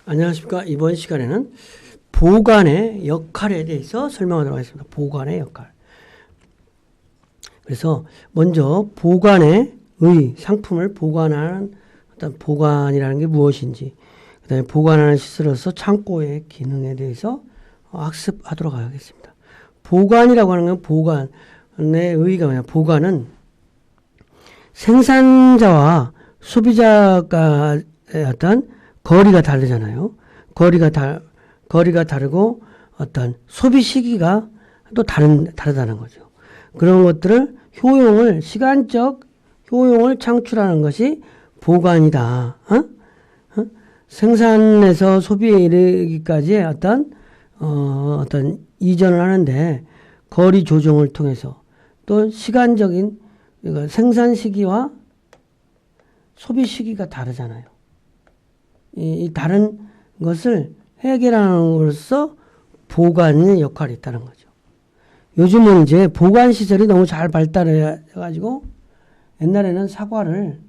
안녕하십니까. 이번 시간에는 보관의 역할에 대해서 설명하도록 하겠습니다. 보관의 역할. 그래서 먼저 보관의 상품을 보관하는 어떤 보관이라는 게 무엇인지, 그 다음에 보관하는 시설로서 창고의 기능에 대해서 학습하도록 하겠습니다. 보관이라고 하는 건 보관의 의의가 뭐냐. 보관은 생산자와 소비자가 어떤 거리가 다르잖아요. 거리가 다르고 어떤 소비 시기가 또 다르다는 거죠. 그런 것들을 시간적 효용을 창출하는 것이 보관이다. 생산에서 소비에 이르기까지 어떤 이전을 하는데 거리 조정을 통해서 또 시간적인 생산 시기와 소비 시기가 다르잖아요. 이 다른 것을 해결함으로써 보관의 역할이 있다는 거죠. 요즘은 이제 보관 시설이 너무 잘 발달해가지고 옛날에는 사과를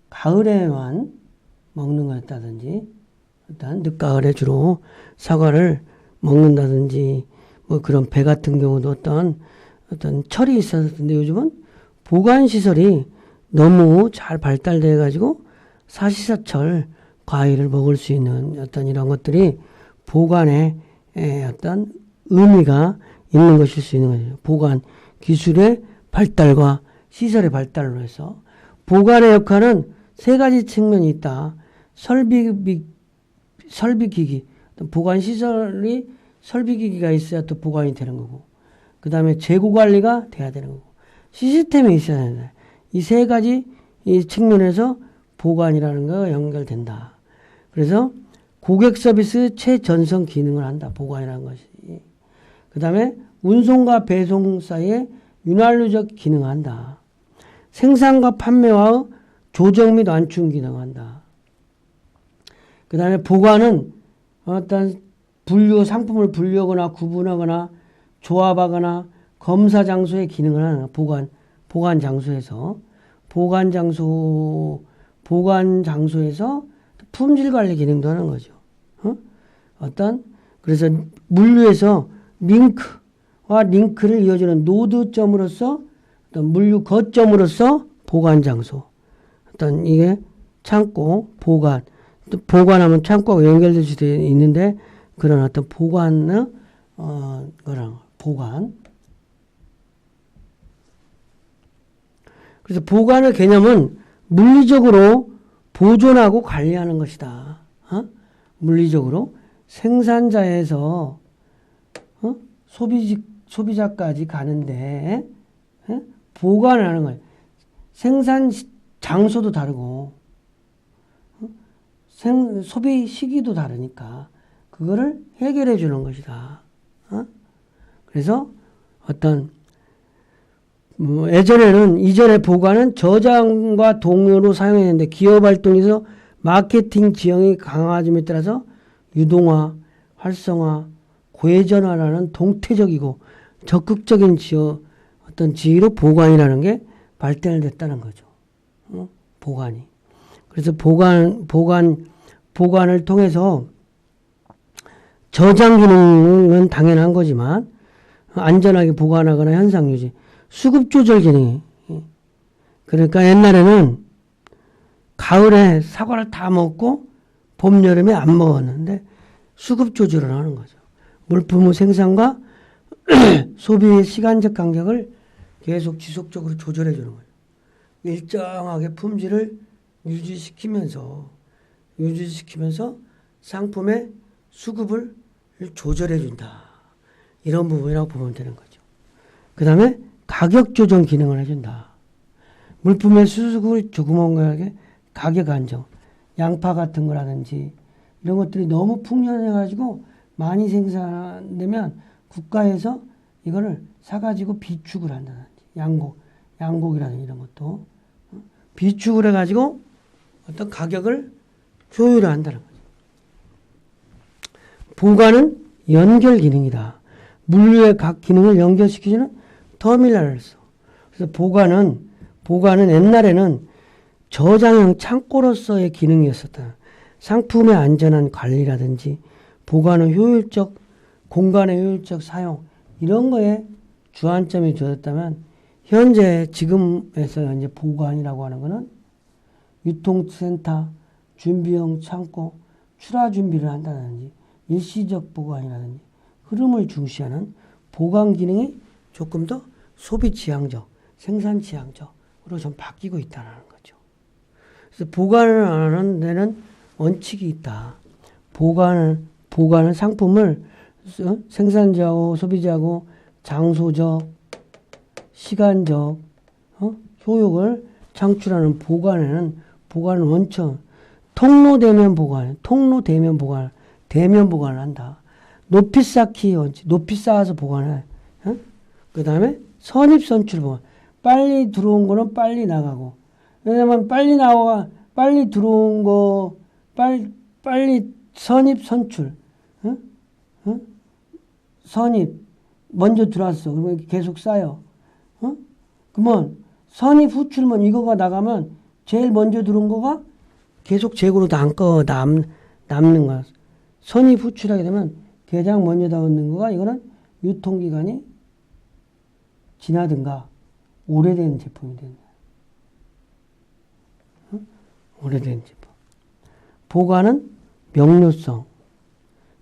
가을에만 먹는 거였다든지, 일단 늦가을에 주로 사과를 먹는다든지, 뭐 그런 배 같은 경우도 어떤 철이 있었는데 요즘은 보관 시설이 너무 잘 발달돼가지고 사시사철 과일을 먹을 수 있는 어떤 이런 것들이 보관에 어떤 의미가 있는 것일 수 있는 거죠. 보관 기술의 발달과 시설의 발달로 해서 보관의 역할은 세 가지 측면이 있다. 설비기기, 보관 시설이 설비기기가 있어야 또 보관이 되는 거고, 그 다음에 재고 관리가 돼야 되는 거고, 시스템이 있어야 된다. 이 세 가지 이 측면에서 보관이라는 거 연결된다. 그래서 고객 서비스 최전선 기능을 한다. 보관이라는 것이. 그 다음에 운송과 배송 사이에 윤활유적 기능을 한다. 생산과 판매와의 조정 및 완충 기능을 한다. 그 다음에 보관은 어떤 상품을 분류하거나 구분하거나 조합하거나 검사 장소의 기능을 하는 보관 장소에서 품질 관리 기능도 하는 거죠. 그래서 물류에서 링크를 이어주는 노드점으로서 물류 거점으로서 보관 장소. 이게 창고, 보관하면 창고가 연결될 수도 있는데 그런 어떤 보관. 그래서 보관의 개념은 물리적으로 보존하고 관리하는 것이다. 물리적으로 생산자에서 소비자까지 가는데 보관하는 거예요. 생산 장소도 다르고 소비 시기도 다르니까 그거를 해결해 주는 것이다. 그래서 이전에 보관은 저장과 동료로 사용했는데 기업 활동에서 마케팅 지형이 강화됨에 따라서 유동화, 활성화, 고해전화라는 동태적이고 적극적인 지위로 보관이라는 게 발달됐다는 거죠. 보관이. 그래서 보관을 통해서 저장 기능은 당연한 거지만 안전하게 보관하거나 현상 유지, 수급 조절 기능이. 그러니까 옛날에는 가을에 사과를 다 먹고 봄, 여름에 안 먹었는데 수급 조절을 하는 거죠. 물품의 생산과 소비의 시간적 간격을 계속 지속적으로 조절해 주는 거예요. 일정하게 품질을 유지시키면서 상품의 수급을 조절해 준다. 이런 부분이라고 보면 되는 거죠. 그 다음에 가격 조정 기능을 해준다. 물품의 수급을 조그만하게 가격 안정, 양파 같은 거라든지 이런 것들이 너무 풍년해가지고 많이 생산되면 국가에서 이거를 사가지고 비축을 한다든지 양곡이라든지 이런 것도 비축을 해가지고 어떤 가격을 조율을 한다는 거죠. 보관은 연결 기능이다. 물류의 각 기능을 연결시키는 터미널을 써. 그래서 보관은 옛날에는 저장형 창고로서의 기능이었었다. 상품의 안전한 관리라든지 보관의 효율적, 공간의 효율적 사용 이런 거에 주안점이 두어졌다면 현재 지금에서 현재 보관이라고 하는 거는 유통센터, 준비형 창고, 출하 준비를 한다든지 일시적 보관이라든지 흐름을 중시하는 보관 기능이 조금 더 소비 지향적, 생산 지향적으로 좀 바뀌고 있다는 거죠. 그래서 보관을 하는 데는 원칙이 있다. 보관은 상품을 생산자하고 소비자하고 장소적, 시간적 효용을 창출하는 보관은 원천, 대면 보관을 한다. 높이 쌓기 원칙, 높이 쌓아서 보관해. 그 다음에 선입선출 보관. 빨리 들어온 거는 빨리 나가고. 왜냐면 빨리 들어온 거, 빨리 선입선출. 선입. 먼저 들어왔어. 그러면 계속 쌓여. 그러면 선입 후출면 이거가 나가면 제일 먼저 들어온 거가 계속 재고로 남는 거야. 선입 후출하게 되면 가장 먼저 나오는 거가 이거는 유통기간이 지나든가 오래된 제품이 된다. 오래된 제품. 보관은 명료성.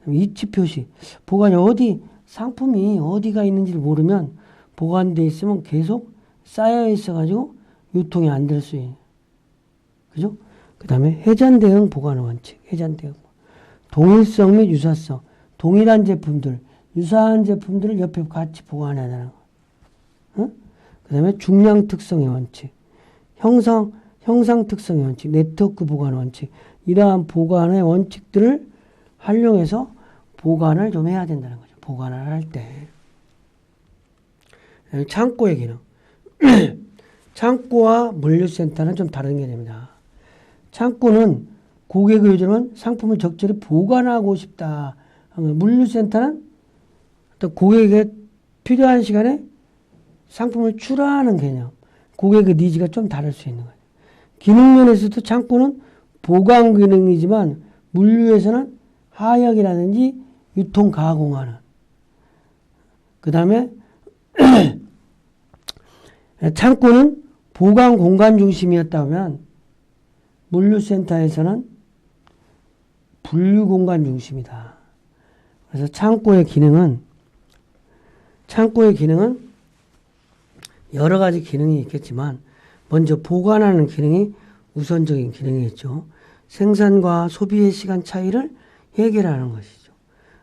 위치 표시. 보관이 상품이 어디가 있는지를 모르면 보관되어 있으면 계속 쌓여 있어가지고 유통이 안 될 수 있는. 그죠? 그 다음에 회전 대응 보관 원칙. 회전 대응. 동일성 및 유사성. 동일한 제품들, 유사한 제품들을 옆에 같이 보관해야 되는 거. 그 다음에 중량 특성의 원칙. 형상 특성의 원칙. 네트워크 보관 원칙. 이러한 보관의 원칙들을 활용해서 보관을 좀 해야 된다는 거죠. 보관을 할 때. 창고의 기능. 창고와 물류센터는 좀 다른 개념이다. 창고는 고객의 요즘은 상품을 적절히 보관하고 싶다. 물류센터는 또 고객에게 필요한 시간에 상품을 출하하는 개념. 고객의 니즈가 좀 다를 수 있는 거예요. 기능면에서도 창고는 보관 기능이지만 물류에서는 하역이라든지 유통 가공하는. 그 다음에 창고는 보관 공간 중심이었다면 물류센터에서는 분류 공간 중심이다. 그래서 창고의 기능은 여러 가지 기능이 있겠지만 먼저 보관하는 기능이 우선적인 기능이겠죠. 생산과 소비의 시간 차이를 해결하는 것이죠.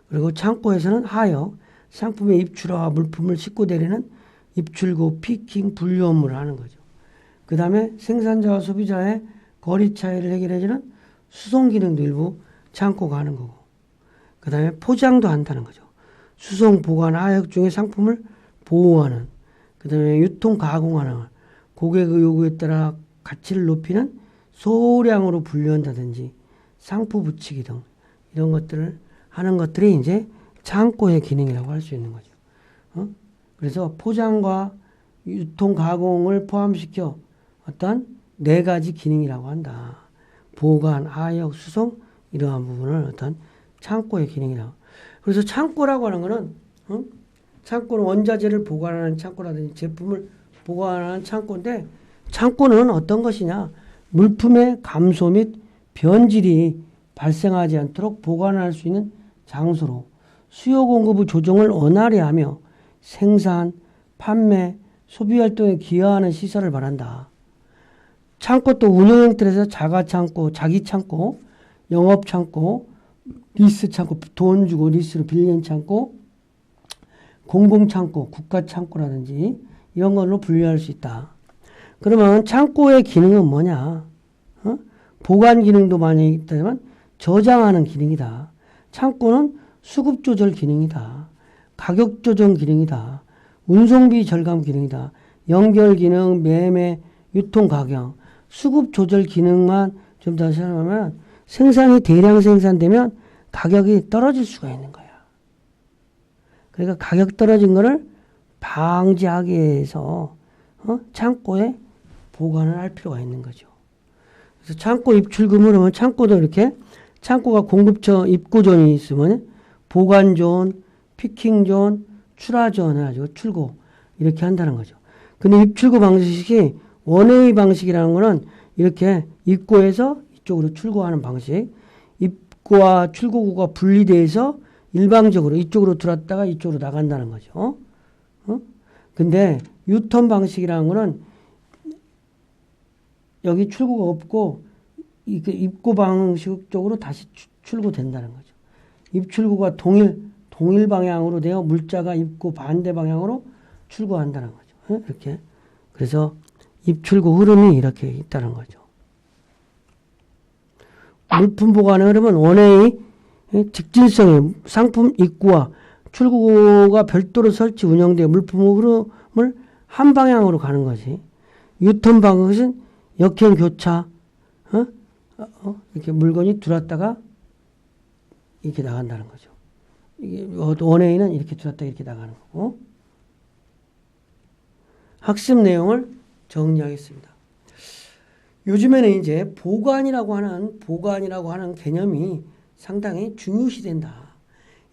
그리고 창고에서는 하역, 상품의 입출하와 물품을 싣고 내리는 입출고, 피킹, 분류 업무를 하는 거죠. 그 다음에 생산자와 소비자의 거리 차이를 해결해주는 수송 기능도 일부 창고가 하는 거고, 그 다음에 포장도 한다는 거죠. 수송, 보관, 하역 중에 상품을 보호하는, 그 다음에 유통, 가공하는, 고객의 요구에 따라 가치를 높이는 소량으로 분류한다든지 상포 붙이기 등 이런 것들을 하는 것들이 이제 창고의 기능이라고 할 수 있는 거죠. 그래서 포장과 유통, 가공을 포함시켜 어떤 4가지 기능이라고 한다. 보관, 하역, 수송 이러한 부분을 어떤 창고의 기능이라고. 그래서 창고라고 하는 거는 창고는 원자재를 보관하는 창고라든지 제품을 보관하는 창고인데 창고는 어떤 것이냐? 물품의 감소 및 변질이 발생하지 않도록 보관할 수 있는 장소로 수요 공급의 조정을 원활히 하며 생산, 판매, 소비 활동에 기여하는 시설을 말한다. 창고 또 운영 형태에서 자가 창고, 자기 창고, 영업 창고, 리스 창고, 돈 주고 리스로 빌리는 창고, 공공 창고, 국가 창고라든지 이런 걸로 분류할 수 있다. 그러면 창고의 기능은 뭐냐? 보관 기능도 많이 있다면 저장하는 기능이다. 창고는 수급 조절 기능이다. 가격 조정 기능이다. 운송비 절감 기능이다. 연결 기능, 매매, 유통 가격, 수급 조절 기능만 좀 더 설명하면 생산이 대량 생산되면 가격이 떨어질 수가 있는 거야. 그러니까 가격 떨어진 거를 방지하기 위해서 창고에 보관을 할 필요가 있는 거죠. 그래서 창고 입출금을 하면 창고도 이렇게 창고가 공급처 입고존이 있으면 보관존, 피킹존, 출하존 해가지고 출고 이렇게 한다는 거죠. 근데 입출고 방식이 원웨이 방식이라는 거는 이렇게 입고해서 이쪽으로 출고하는 방식. 입고와 출고구가 분리돼서 일방적으로 이쪽으로 들어왔다가 이쪽으로 나간다는 거죠. 근데 유턴 방식이라는 거는 여기 출구가 없고 입고 방식 쪽으로 다시 출고된다는 거죠. 입출구가 동일 방향으로 되어 물자가 입고 반대 방향으로 출고한다는 거죠. 이렇게. 그래서 입출구 흐름이 이렇게 있다는 거죠. 물품 보관의 흐름은 원웨이 직진성의 상품 입구와 출구가 별도로 설치 운영되어 물품 흐름을 한 방향으로 가는 거지. 유턴 방식은 역행 교차, 이렇게 물건이 들어왔다가 이렇게 나간다는 거죠. 이게 원웨이는 이렇게 들어왔다가 이렇게 나가는 거고. 학습 내용을 정리하겠습니다. 요즘에는 이제 보관이라고 하는 개념이 상당히 중요시된다.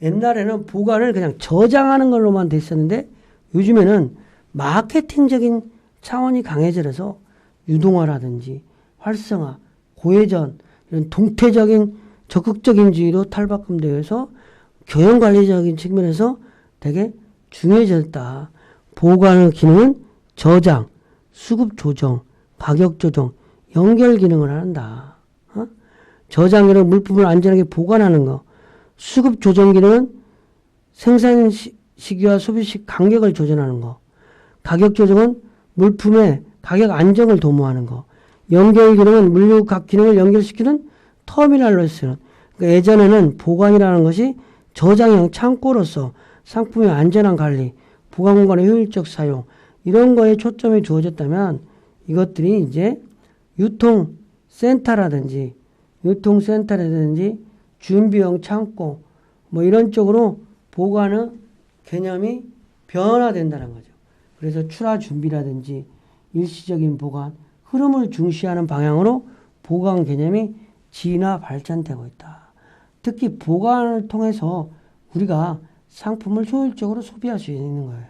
옛날에는 보관을 그냥 저장하는 걸로만 됐었는데 요즘에는 마케팅적인 차원이 강해져서 유동화라든지 활성화, 고회전 이런 동태적인 적극적인 주의로 탈바꿈되어서 교형관리적인 측면에서 되게 중요해졌다. 보관의 기능은 저장, 수급 조정, 가격 조정, 연결 기능을 한다. 저장 기능은 물품을 안전하게 보관하는 거. 수급 조정 기능은 생산 시기와 소비 시 간격을 조정하는 거. 가격 조정은 물품의 가격 안정을 도모하는 거. 연결 기능은 물류 각 기능을 연결시키는 터미널로 쓰는. 그러니까 예전에는 보관이라는 것이 저장형 창고로서 상품의 안전한 관리, 보관 공간의 효율적 사용 이런 거에 초점이 주어졌다면 이것들이 이제 유통센터라든지 준비형 창고 뭐 이런 쪽으로 보관의 개념이 변화된다는 거죠. 그래서 출하 준비라든지 일시적인 보관, 흐름을 중시하는 방향으로 보관 개념이 진화 발전되고 있다. 특히 보관을 통해서 우리가 상품을 효율적으로 소비할 수 있는 거예요.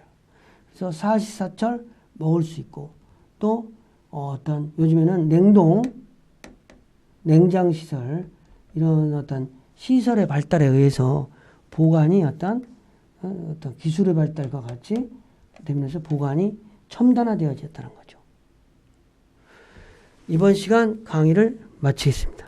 그래서 사시사철 먹을 수 있고 또 어떤 요즘에는 냉장시설 이런 어떤 시설의 발달에 의해서 보관이 어떤 기술의 발달과 같이 되면서 보관이 첨단화되어졌다는 거죠. 이번 시간 강의를 마치겠습니다.